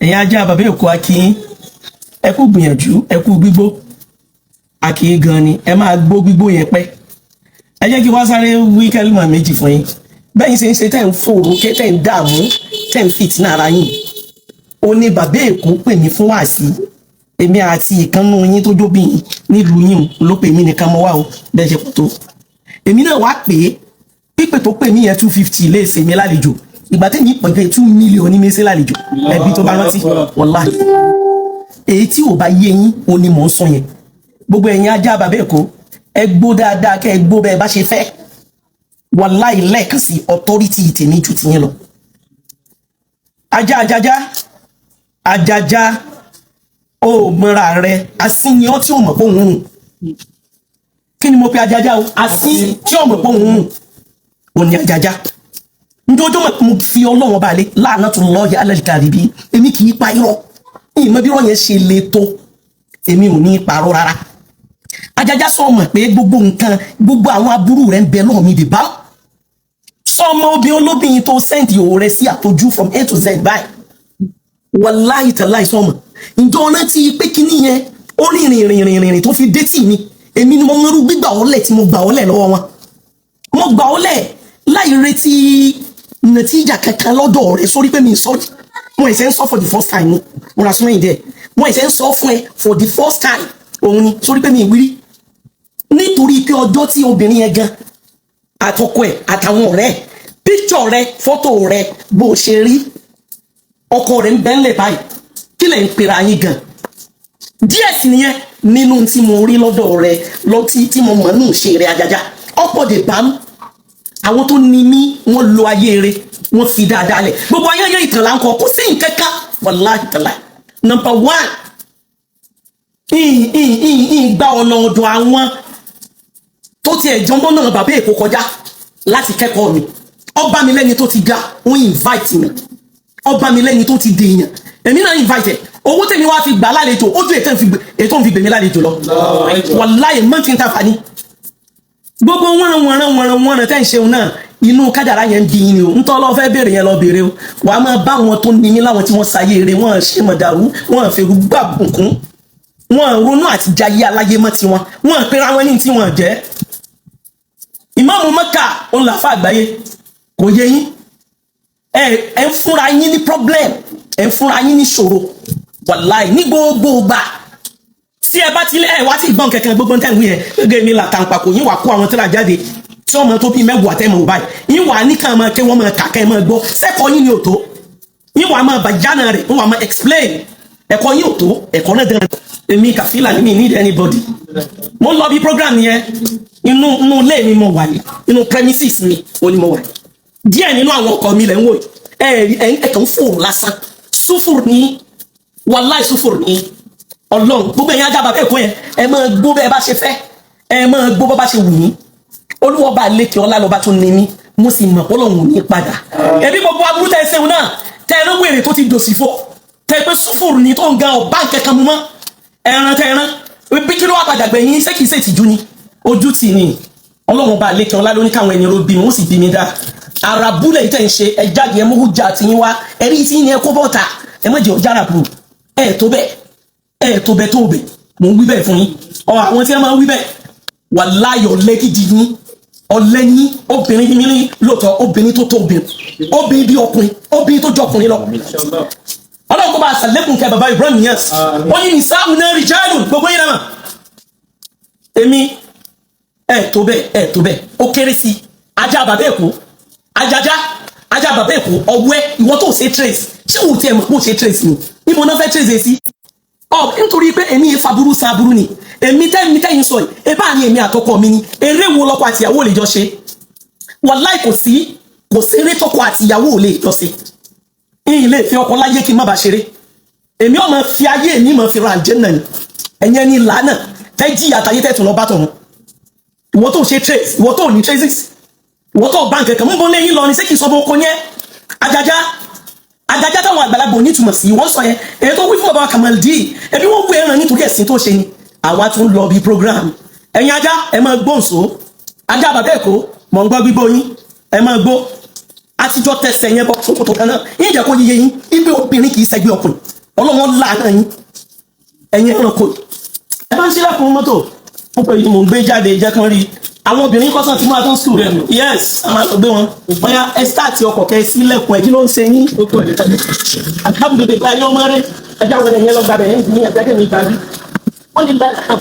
ẹ̀yin ajá bàbá Èkó akíyín ẹ kú gbìyànjú ẹ kú gbígbó akíyín gan ni ẹ máa gbó gbígbó yẹn pẹ́ ẹ jẹ́ kí wá sáré wí kẹ́límà méjì fún yín bẹ́ẹ̀ ṣe ń ṣe tẹ́ ń fòrò kẹ́ tẹ́ ń dààmú tẹ́ ń fìtínà ara yín ó ní bàbá Èkó pè mí fún wàásí èmi àti ìkànnù yín tó jóbi nílùú yín ló pè mí nìkan mọ́ wá o bẹ́ẹ̀ ṣe pọ̀ tó èmi náà wá pè é pípè tó pè mí yẹn 250 lè ṣe mi lálejò ìgbà tẹ́mi pẹ̀lú 2 million ní mẹ́sẹ̀ lálejò ẹbí tó bá rántí wàláhì èyí tí ò bá yé yín ó ní mò ń sọ yẹn gbogbo ẹ̀yin ajá bàbá Èkó ẹ gbó dáadáa kẹ́ ẹ gbó bẹ́ẹ̀ bá ṣe fẹ́ wàláhì lẹ́ẹ̀kan sí authority tèmi ju tiyín lọ ajájá ó mọ́ra rẹ̀ asínyàn tí ó mọ̀ pé òun rùn kí ni mo pe ajájá o asín tí ó mọ̀ pé òun rùn ó ní ajájá njojo mo fi Ọlọ́run balẹ̀ láàánú tó lọ́ọ́ yà alẹ́ kàríbí èmi kì í pa irọ́ ìmọ̀ bí wọ́n yẹn ṣe le tó èmi ò ní parọ́ rárá ajájá sọ mọ̀ pé gbogbo nǹkan gbogbo àwọn aburú rẹ̀ ń bẹ lọ́wọ́ mi dè bá sọmọ obìnrin olóbìnrin tó sẹ́ǹdì òun rẹ̀ sí àtọ́jú from A to Z báyìí wàláhì tàláhì sọmọ ǹjọ́ rántí pé kíní yẹn ó rìnrìn tó fi dé tì mí èmi ni mo ń rú gbígbà ọ́lẹ̀ tí mo gbà ọ́lẹ̀ lọ́wọ́ wọn mo gbà ọ́lẹ̀ láì retí nàtíjà kankan lọ́dọ̀ rẹ̀ sórí pé mi sọ́rí mo ẹ̀sẹ̀ ń sọ for the first time mo ra súnmọ́ ìdẹ́ mo ẹ̀sẹ̀ ń sọ fún ẹ for the first time òun ni sórí pé mi ìwírí nítorí pé ọjọ́ tí obìnrin yẹn gan àtọkọ ẹ̀ àtàwọn ọ̀rẹ́ píkṣọ̀ rẹ fọ́tò rẹ bó ṣe rí ọkọ rẹ̀ ń bẹ́ńlẹ̀ báyìí kí lẹ̀ ń pera yín gan díẹ̀ sí nìyẹn nínú tí mo rí lọ́dọ̀ rẹ lọ́tí tí mo mọ̀ nù ṣe rẹ ajájá ọ̀pọ̀ dè bá mú àwọn tó ní mí wọ́n lo ayé rẹ wọ́n fi dáadáa lẹ̀ gbogbo ayẹyẹ ìtàn là ń kọ kó sí nǹkan ká wàláhì tàlá number 1 gba ọ̀nà ọ̀dọ̀ àwọn tó tiẹ̀ jọmọ́ náà bàbá Èkó kọjá láti kẹ́kọ̀ọ́ mi ọba mi lẹ́ni tó ti ga ó invite mi ọba mi lẹ́ni tó ti dèèyàn èmi náà invite owó tèmi wá fi gbà lálejò ó ju ètò ń fi gbèmí lálejò lọ wàláhì mọ́tí ń tàfà ní gbogbo wọ́n tẹ́ ń ṣeun náà inú kádàrá yẹn ń bí yín ni o ń tọ́ lọ́ fẹ́ bèèrè yẹn lọ bèèrè o wà á máa bá wọn tó ní yín láwọn tí wọ́n sayé eré wọ́n ṣe mọ̀dàrú wọ́n fèrú gbàbùnkún wọ́n ronú àti jayé aláyé mọ́ tiwọn wọ́n pera wọn ní tí wọ́n jẹ́ ìmáàmù Mẹ́kà òun làfà àgbáyé kò yé yín ẹ ń fúnra yín ní problem ẹ ń fúnra yín ní ṣòro wàláì ní gbogbo gbà tí ẹ bá ti ẹ wá tí ìgbọ́n kẹ̀kẹ́ gbogbo tẹ̀ ń wí yẹn gẹ́gẹ́ mi làtàǹpàkò yín wà kó àwọn tẹ́lá jáde tí ọmọ tó bí mẹ́wàá tẹ́mọ̀ báyìí yín wà ní kàn máa kẹ́ wọ́n máa kàkẹ́ máa gbọ́ sẹ́kọ̀ọ́ yín ni ò tó yín wà máa bàjánà rẹ̀ wọ́n wà máa explain ẹ̀kọ́ yín ò tó ẹ̀kọ́ náà dẹ́rẹ́ èmi kàfílà ní mi need anybody mo lọ bí program yẹn inú ilé mi mo wà ní inú premises mi ó ní mo wà díẹ̀ nínú àwọn ọkọ̀ mi lẹ̀ ń wò ẹ̀kàn fòrò lásán súfùrù ní wàláì súfùrù ní Ọlọ́run gbogbo ẹ̀yin ajá bàbá Èkó yẹn ẹ máa gbó bẹ́ẹ̀ bá ṣe fẹ́ ẹ máa gbó bọ́ bá ṣe wù yín Olúwa bá lékè ọlá lọ́ba tó ní mí mo sì mọ̀ Ọlọ́run ní padà ẹbí gbogbo aburú tẹ́ ẹ ṣeun náà tẹ́ ẹ rán wèrè tó ti dòsì fò tẹ́ ẹ pé súfùrù ní tó ń gan ọba nkẹ́kẹ́ mu mọ́ ẹran tẹ́ ẹ rán bí kí ló wà padà gbẹ̀yìn ṣé kìí ṣe ìtìjú ni ojú tì ní Ọlọ́run bá lékè ọlá lóní káwọn ẹni ló bí mi ó sì bí mi dá àràbúlẹ̀ yìí tẹ́ ń ṣe ẹ jáde ẹ mú jà tì yín wá ẹ̀rí tí yín ẹ kó bọ́ta ẹ má jẹ́ ọjà àràbù ẹ tó bẹ́ẹ̀ mo ń wí bẹ́ẹ̀ fún yín àwọn tí wọ́n máa ń wí bẹ́ẹ̀ wàláhì ọ̀lẹ́ gidi yín ọ̀lẹ́ yín obìnrin mi ní lóòótọ́ obìnrin tó tó obìnrin bí ọkùnrin obìnrin tó jọ ọkùnrin lọ Ọlọ́run kó bá ṣàlékún kẹ bàbá Ibrahim yẹn ó ní ní sáà náà rí jáàlù gbogbo yín náà èmi ẹ tó bẹ́ẹ̀ ó kéré sí ajá bàbá Èkó ajá bàbá Èkó ọwẹ́ ìwọ tó ṣe trace ṣé òun tiẹ̀ mọ̀ pé ó ṣe trace ni níbo náà fẹ́ trace sí nítorí pé èmi faburú sáburú ni èmi tẹ́yìn sọ yìí ebá ni èmi àtọkọ mi ni eré wo lọ́kọ àti ìyàwó lè jọ ṣe wàláì kò sí eré tọkọ àti ìyàwó lè jọ ṣe ìyìn lè fi ọkọ láyé kí n má bàa ṣeré èmi ọmọ fi ayé mi mọ̀ fi ra àjẹ́ náà ni ẹ̀yẹn ni làánà tẹ́ jí àtàyé tẹ́tù lọ bá tọ̀hún ìwọ tó ṣe trace ìwọ tó ní traces ìwọ tó bá nǹkan kan mú bọ́ lẹ́yìn lọ ni ṣé kì í sọ bọ́ ọkọ yẹn ajájá táwọn àgbàlagbà onítùmọ̀ sí wọ́n sọ yẹn èyí tó wí fún bàbá Kamaldeen ẹbí wọ́n wú ẹran nítorí ẹ̀sìn tó ṣe ni àwa tún lọ bí program ẹ̀yin ajá ẹ máa gbóǹso ajá bàbá Èkó mọ̀ ń gbọ́ gbígbó yín ẹ máa gbó àtijọ́ tẹsẹ̀ yẹn bọ́ sókòtò kan náà yín jẹ́ kó yíyẹ yín ipe obìnrin kì í ṣẹgbẹ́ ọkùnrin ọlọ́wọ́n láàánú yín ẹ̀yin ẹranko ẹ bá ń sílẹ̀kùn mọ́tò ó pè é mò ń gbé jáde jẹ́ kán rí àwọn obìnrin kọ́sán tí máa tán sùn rẹ̀ nù yes a máa gbé wọn bóyá ẹ stáàtì ọkọ̀ kẹ sílẹ̀kùn ẹ̀ kí ló ń ṣe yín ó tó ẹ̀ àbúdòdè gba ẹni ọmọ rẹ ẹjọ́ àwọn ẹ̀yẹ lọ gbàbẹ̀ yẹn ní ẹ̀jẹ̀ kẹ́mi gbàgbé wọ́n lè gbà náà.